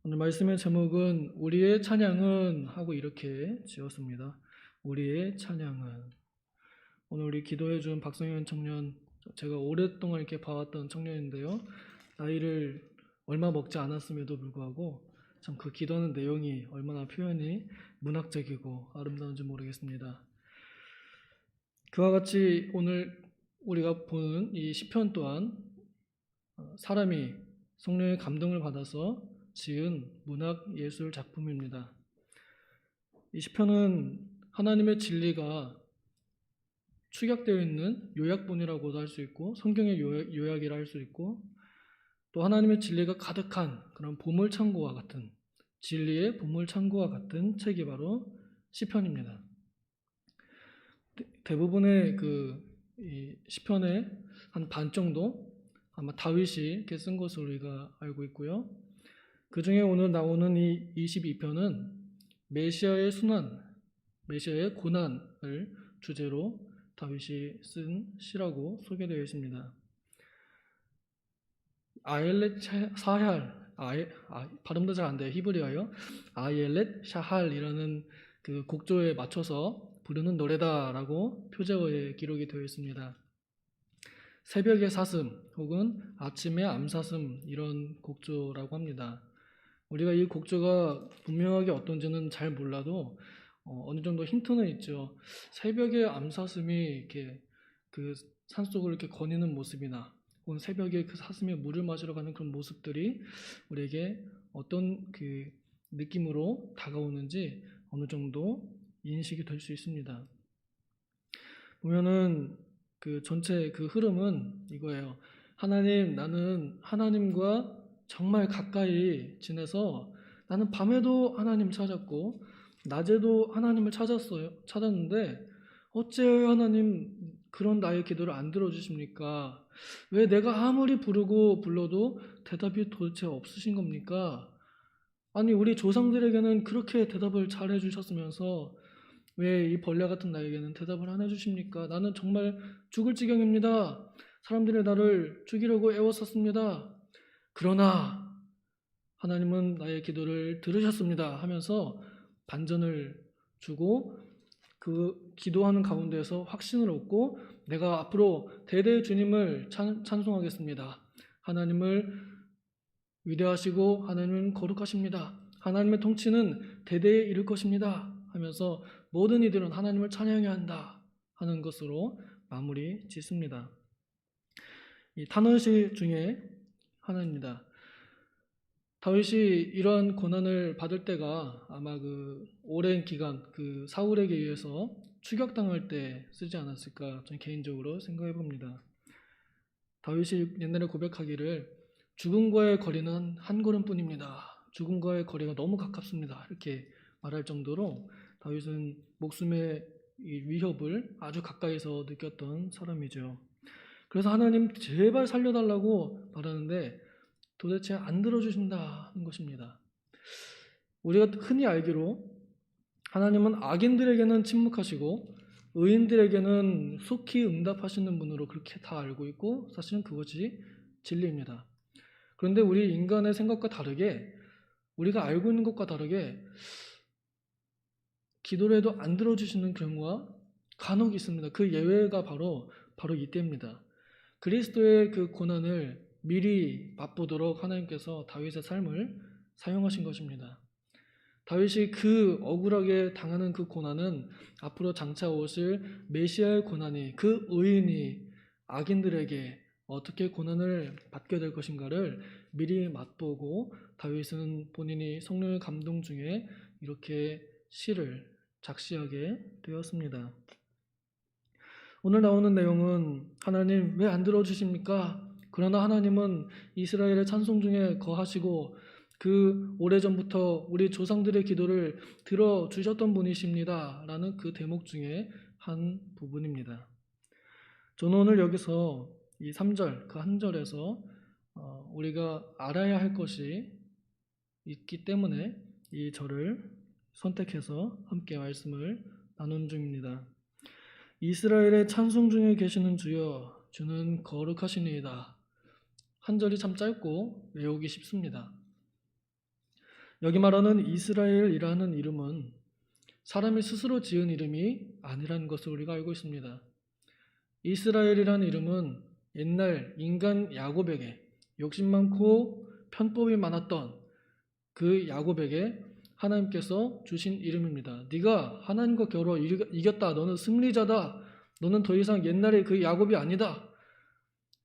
오늘 말씀의 제목은 우리의 찬양은 하고 이렇게 지었습니다. 우리의 찬양은. 오늘 우리 기도해 준 박성현 청년, 제가 오랫동안 이렇게 봐왔던 청년인데요. 나이를 얼마 먹지 않았음에도 불구하고 참 그 기도하는 내용이 얼마나 표현이 문학적이고 아름다운지 모르겠습니다. 그와 같이 오늘 우리가 보는 이 시편 또한 사람이 성령의 감동을 받아서 지은 문학 예술 작품입니다. 이 시편은 하나님의 진리가 축약되어 있는 요약본이라고도 할 수 있고 성경의 요약이라 할 수 있고 또 하나님의 진리가 가득한 그런 보물창고와 같은 진리의 보물창고와 같은 책이 바로 시편입니다. 대부분의 이 시편의 한 반 정도 아마 다윗이 이렇게 쓴 것으로 우리가 알고 있고요. 그 중에 오늘 나오는 이 22편은 메시아의 순환, 메시아의 고난을 주제로 다윗이 쓴 시라고 소개되어 있습니다. 아옐렛 사할, 발음도 잘 안 돼요. 히브리어요. 아옐렛 샤할이라는 그 곡조에 맞춰서 부르는 노래다라고 표제어에 기록이 되어 있습니다. 새벽의 사슴 혹은 아침의 암사슴 이런 곡조라고 합니다. 우리가 이 곡조가 분명하게 어떤지는 잘 몰라도 어느 정도 힌트는 있죠. 새벽에 암사슴이 이렇게 그 산속을 이렇게 거니는 모습이나 혹은 새벽에 그 사슴이 물을 마시러 가는 그런 모습들이 우리에게 어떤 그 느낌으로 다가오는지 어느 정도 인식이 될 수 있습니다. 보면은 그 전체 그 흐름은 이거예요. 하나님, 나는 하나님과 정말 가까이 지내서 나는 밤에도 하나님 찾았고 낮에도 하나님을 찾았는데 어째 하나님 그런 나의 기도를 안 들어주십니까? 왜 내가 아무리 부르고 불러도 대답이 도대체 없으신 겁니까? 아니 우리 조상들에게는 그렇게 대답을 잘 해주셨으면서 왜 이 벌레 같은 나에게는 대답을 안 해주십니까? 나는 정말 죽을 지경입니다. 사람들이 나를 죽이려고 애워쌌습니다. 그러나 하나님은 나의 기도를 들으셨습니다 하면서 반전을 주고 그 기도하는 가운데서 확신을 얻고 내가 앞으로 대대 주님을 찬송하겠습니다. 하나님을 위대하시고 하나님은 거룩하십니다. 하나님의 통치는 대대에 이를 것입니다 하면서 모든 이들은 하나님을 찬양해야 한다 하는 것으로 마무리 짓습니다. 이 탄원시 중에 하나입니다. 다윗이 이러한 고난을 받을 때가 아마 그 오랜 기간 그 사울에게 의해서 추격당할 때 쓰지 않았을까 저는 개인적으로 생각해 봅니다. 다윗이 옛날에 고백하기를 죽음과의 거리는 한 걸음뿐입니다. 죽음과의 거리가 너무 가깝습니다. 이렇게 말할 정도로 다윗은 목숨의 위협을 아주 가까이서 느꼈던 사람이죠. 그래서 하나님 제발 살려달라고 말하는데 도대체 안 들어주신다는 것입니다. 우리가 흔히 알기로 하나님은 악인들에게는 침묵하시고 의인들에게는 속히 응답하시는 분으로 그렇게 다 알고 있고 사실은 그것이 진리입니다. 그런데 우리 인간의 생각과 다르게 우리가 알고 있는 것과 다르게 기도를 해도 안 들어주시는 경우가 간혹 있습니다. 그 예외가 바로 이때입니다. 그리스도의 그 고난을 미리 맛보도록 하나님께서 다윗의 삶을 사용하신 것입니다. 다윗이 그 억울하게 당하는 그 고난은 앞으로 장차 오실 메시아의 고난이 그 의인이 악인들에게 어떻게 고난을 받게 될 것인가를 미리 맛보고 다윗은 본인이 성령의 감동 중에 이렇게 시를 작시하게 되었습니다. 오늘 나오는 내용은 하나님 왜 안 들어주십니까? 그러나 하나님은 이스라엘의 찬송 중에 거하시고 그 오래전부터 우리 조상들의 기도를 들어주셨던 분이십니다. 라는 그 대목 중에 한 부분입니다. 저는 오늘 여기서 이 3절, 그 한 절에서 우리가 알아야 할 것이 있기 때문에 이 절을 선택해서 함께 말씀을 나눈 중입니다. 이스라엘의 찬송 중에 계시는 주여, 주는 거룩하시니이다. 한 절이 참 짧고 외우기 쉽습니다. 여기 말하는 이스라엘이라는 이름은 사람이 스스로 지은 이름이 아니라는 것을 우리가 알고 있습니다. 이스라엘이라는 이름은 옛날 인간 야곱에게 욕심 많고 편법이 많았던 그 야곱에게 하나님께서 주신 이름입니다. 네가 하나님과 겨루어 이겼다. 너는 승리자다. 너는 더 이상 옛날의 그 야곱이 아니다.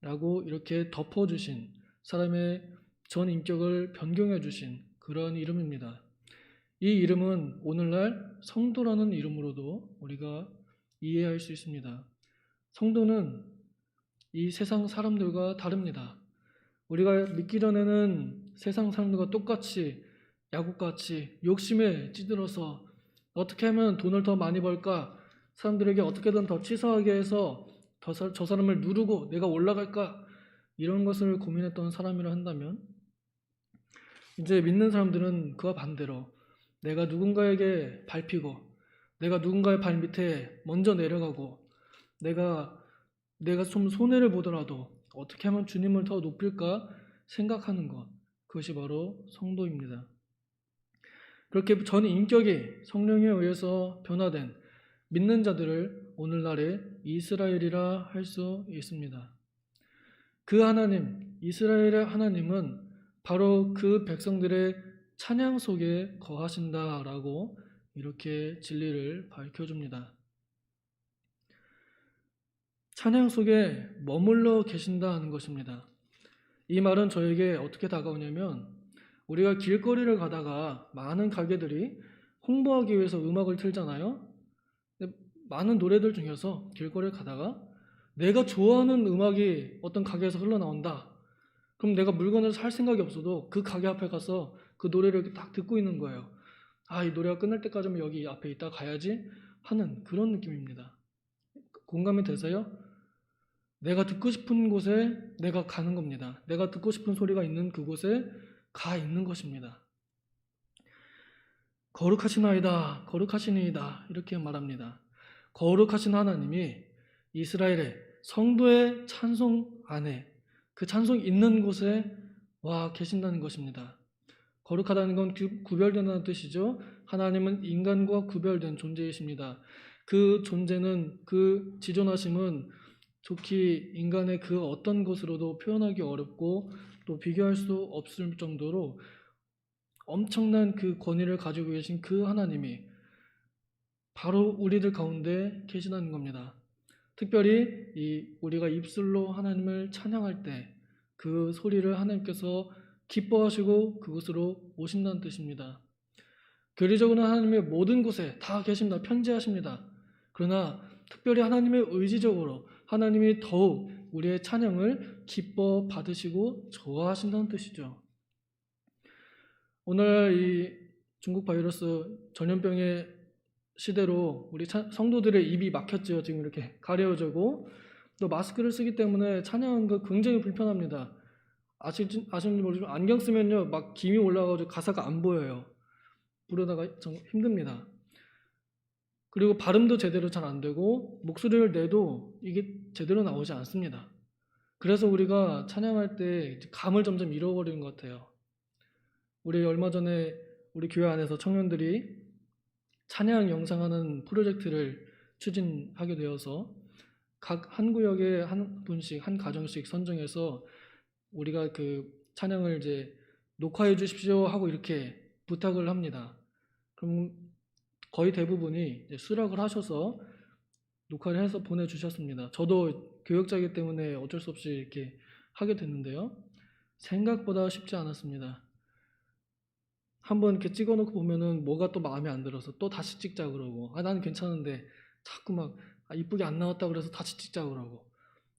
라고 이렇게 덮어주신, 사람의 전 인격을 변경해 주신 그런 이름입니다. 이 이름은 오늘날 성도라는 이름으로도 우리가 이해할 수 있습니다. 성도는 이 세상 사람들과 다릅니다. 우리가 믿기 전에는 세상 사람들과 똑같이 야곱같이 욕심에 찌들어서 어떻게 하면 돈을 더 많이 벌까, 사람들에게 어떻게든 더 치사하게 해서 저 사람을 누르고 내가 올라갈까, 이런 것을 고민했던 사람이라 한다면, 이제 믿는 사람들은 그와 반대로 내가 누군가에게 밟히고 내가 누군가의 발 밑에 먼저 내려가고 내가 좀 손해를 보더라도 어떻게 하면 주님을 더 높일까 생각하는 것, 그것이 바로 성도입니다. 그렇게 전 인격이 성령에 의해서 변화된 믿는 자들을 오늘날의 이스라엘이라 할 수 있습니다. 그 하나님, 이스라엘의 하나님은 바로 그 백성들의 찬양 속에 거하신다라고 이렇게 진리를 밝혀줍니다. 찬양 속에 머물러 계신다 하는 것입니다. 이 말은 저에게 어떻게 다가오냐면, 우리가 길거리를 가다가 많은 가게들이 홍보하기 위해서 음악을 틀잖아요. 많은 노래들 중에서 길거리를 가다가 내가 좋아하는 음악이 어떤 가게에서 흘러나온다. 그럼 내가 물건을 살 생각이 없어도 그 가게 앞에 가서 그 노래를 딱 듣고 있는 거예요. 아, 이 노래가 끝날 때까지는 여기 앞에 있다 가야지 하는 그런 느낌입니다. 공감이 되세요? 내가 듣고 싶은 곳에 내가 가는 겁니다. 내가 듣고 싶은 소리가 있는 그곳에 가 있는 것입니다. 거룩하시나이다, 거룩하시니이다 이렇게 말합니다. 거룩하신 하나님이 이스라엘의 성도의 찬송 안에, 그 찬송 있는 곳에 와 계신다는 것입니다. 거룩하다는 건 구별된다는 뜻이죠. 하나님은 인간과 구별된 존재이십니다. 그 존재는, 그 지존하심은 좋게 인간의 그 어떤 것으로도 표현하기 어렵고 또 비교할 수 없을 정도로 엄청난 그 권위를 가지고 계신 그 하나님이 바로 우리들 가운데 계시다는 겁니다. 특별히 우리가 입술로 하나님을 찬양할 때 그 소리를 하나님께서 기뻐하시고 그곳으로 오신다는 뜻입니다. 교리적으로는 하나님의 모든 곳에 다 계십니다. 편재하십니다. 그러나 특별히 하나님의 의지적으로 하나님이 더욱 우리의 찬양을 기뻐 받으시고 좋아하신다는 뜻이죠. 오늘 이 중국 바이러스 전염병의 시대로 우리 성도들의 입이 막혔죠. 지금 이렇게 가려져고 또 마스크를 쓰기 때문에 찬양하는 거 굉장히 불편합니다. 아시는지 모르지만 안경 쓰면요 막 김이 올라가지고 가사가 안 보여요. 부르다가 좀 힘듭니다. 그리고 발음도 제대로 잘 안 되고 목소리를 내도 이게 제대로 나오지 않습니다. 그래서 우리가 찬양할 때 감을 점점 잃어버리는 것 같아요. 우리 얼마 전에 우리 교회 안에서 청년들이 찬양 영상하는 프로젝트를 추진하게 되어서 각 한 구역에 한 분씩, 한 가정씩 선정해서 우리가 그 찬양을 이제 녹화해 주십시오 하고 이렇게 부탁을 합니다. 그럼 거의 대부분이 이제 수락을 하셔서 녹화를 해서 보내주셨습니다. 저도 교역자이기 때문에 어쩔 수 없이 이렇게 하게 됐는데요. 생각보다 쉽지 않았습니다. 한번 이렇게 찍어놓고 보면은 뭐가 또 마음에 안 들어서 또 다시 찍자 그러고, 나는 괜찮은데 자꾸 막 이쁘게 안 나왔다 그래서 다시 찍자 그러고,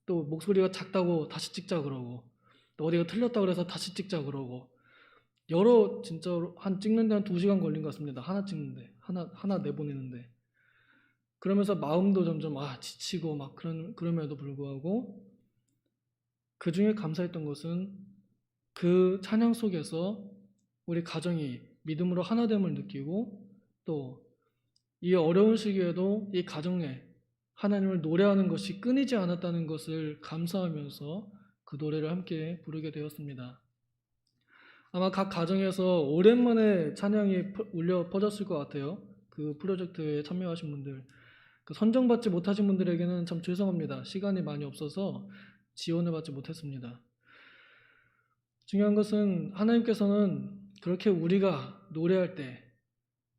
또 목소리가 작다고 다시 찍자 그러고, 또 어디가 틀렸다 그래서 다시 찍자 그러고, 진짜로 찍는데 한 2시간 걸린 것 같습니다. 하나 찍는데, 하나 내보내는데. 그러면서 마음도 점점 지치고 막 그럼에도 불구하고 그 중에 감사했던 것은 그 찬양 속에서 우리 가정이 믿음으로 하나됨을 느끼고, 또 이 어려운 시기에도 이 가정에 하나님을 노래하는 것이 끊이지 않았다는 것을 감사하면서 그 노래를 함께 부르게 되었습니다. 아마 각 가정에서 오랜만에 찬양이 울려 퍼졌을 것 같아요. 그 프로젝트에 참여하신 분들, 그 선정받지 못하신 분들에게는 참 죄송합니다. 시간이 많이 없어서 지원을 받지 못했습니다. 중요한 것은 하나님께서는 그렇게 우리가 노래할 때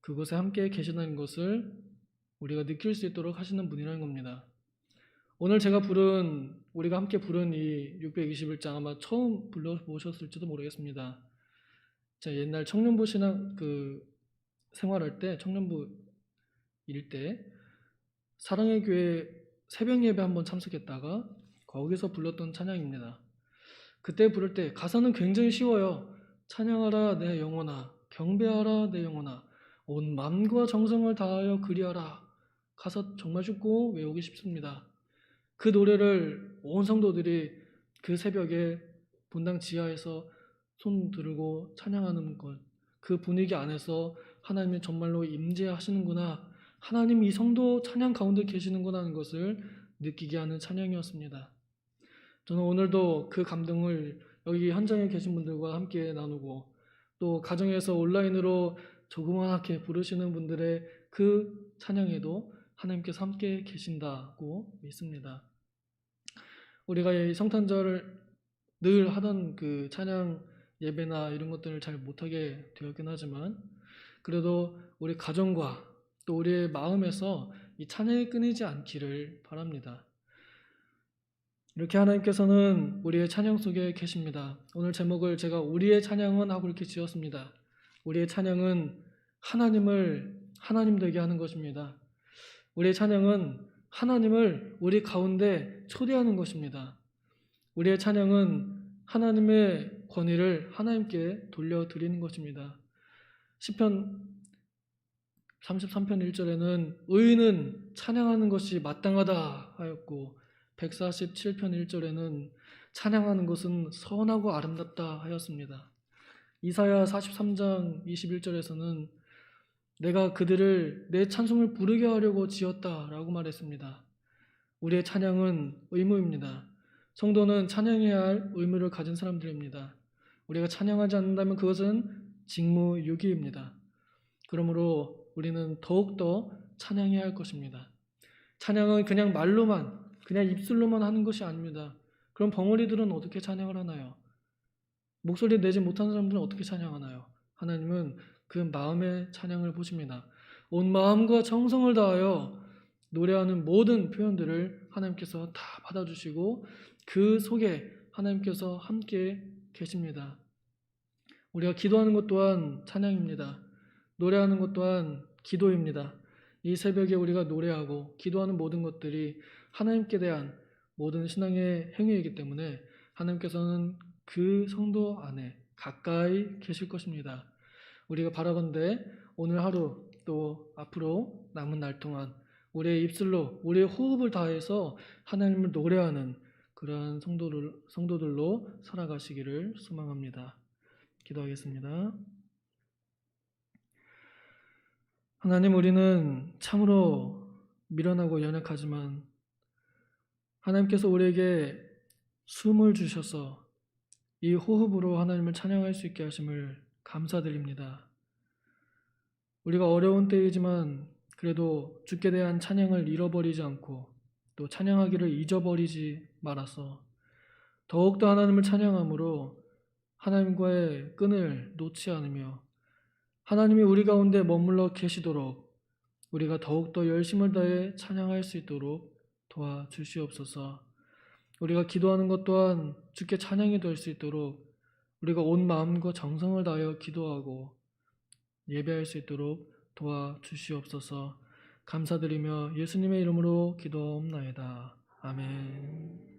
그곳에 함께 계시다는 것을 우리가 느낄 수 있도록 하시는 분이라는 겁니다. 오늘 우리가 함께 부른 이 621장 아마 처음 불러보셨을지도 모르겠습니다. 제가 옛날 청년부 신앙 생활할 때, 청년부 일 때 사랑의 교회 새벽 예배 한번 참석했다가 거기서 불렀던 찬양입니다. 그때 부를 때 가사는 굉장히 쉬워요. 찬양하라 내 영혼아, 경배하라 내 영혼아, 온 마음과 정성을 다하여 그리하라. 가사 정말 쉽고 외우기 쉽습니다. 그 노래를 온 성도들이 그 새벽에 본당 지하에서 손 들고 찬양하는 것, 그 분위기 안에서 하나님이 정말로 임재하시는구나, 하나님 이 성도 찬양 가운데 계시는구나 하는 것을 느끼게 하는 찬양이었습니다. 저는 오늘도 그 감동을 여기 현장에 계신 분들과 함께 나누고, 또 가정에서 온라인으로 조그맣게 부르시는 분들의 그 찬양에도 하나님께서 함께 계신다고 믿습니다. 우리가 이 성탄절을 늘 하던 그 찬양 예배나 이런 것들을 잘 못하게 되었긴 하지만, 그래도 우리 가정과 또 우리의 마음에서 이 찬양이 끊이지 않기를 바랍니다. 이렇게 하나님께서는 우리의 찬양 속에 계십니다. 오늘 제목을 제가 우리의 찬양은 하고 이렇게 지었습니다. 우리의 찬양은 하나님을 하나님 되게 하는 것입니다. 우리의 찬양은 하나님을 우리 가운데 초대하는 것입니다. 우리의 찬양은 하나님의 권위를 하나님께 돌려드리는 것입니다. 시편 33편 1절에는 의인은 찬양하는 것이 마땅하다 하였고, 147편 1절에는 찬양하는 것은 선하고 아름답다 하였습니다. 이사야 43장 21절에서는 내가 그들을 내 찬송을 부르게 하려고 지었다라고 말했습니다. 우리의 찬양은 의무입니다. 성도는 찬양해야 할 의무를 가진 사람들입니다. 우리가 찬양하지 않는다면 그것은 직무유기입니다. 그러므로 우리는 더욱더 찬양해야 할 것입니다. 찬양은 그냥 말로만, 그냥 입술로만 하는 것이 아닙니다. 그럼 벙어리들은 어떻게 찬양을 하나요? 목소리 내지 못하는 사람들은 어떻게 찬양하나요? 하나님은 그 마음의 찬양을 보십니다. 온 마음과 정성을 다하여 노래하는 모든 표현들을 하나님께서 다 받아주시고 그 속에 하나님께서 함께 계십니다. 우리가 기도하는 것 또한 찬양입니다. 노래하는 것 또한 기도입니다. 이 새벽에 우리가 노래하고 기도하는 모든 것들이 하나님께 대한 모든 신앙의 행위이기 때문에 하나님께서는 그 성도 안에 가까이 계실 것입니다. 우리가 바라건대 오늘 하루 또 앞으로 남은 날 동안 우리의 입술로 우리의 호흡을 다해서 하나님을 노래하는 그러한 성도들로 살아가시기를 소망합니다. 기도하겠습니다. 하나님, 우리는 참으로 미련하고 연약하지만 하나님께서 우리에게 숨을 주셔서 이 호흡으로 하나님을 찬양할 수 있게 하심을 감사드립니다. 우리가 어려운 때이지만 그래도 주께 대한 찬양을 잃어버리지 않고 또 찬양하기를 잊어버리지 말아서 더욱더 하나님을 찬양함으로 하나님과의 끈을 놓지 않으며 하나님이 우리 가운데 머물러 계시도록 우리가 더욱더 열심을 다해 찬양할 수 있도록 도와주시옵소서. 우리가 기도하는 것 또한 주께 찬양이 될 수 있도록 우리가 온 마음과 정성을 다하여 기도하고 예배할 수 있도록 도와주시옵소서. 감사드리며 예수님의 이름으로 기도하옵나이다. 아멘.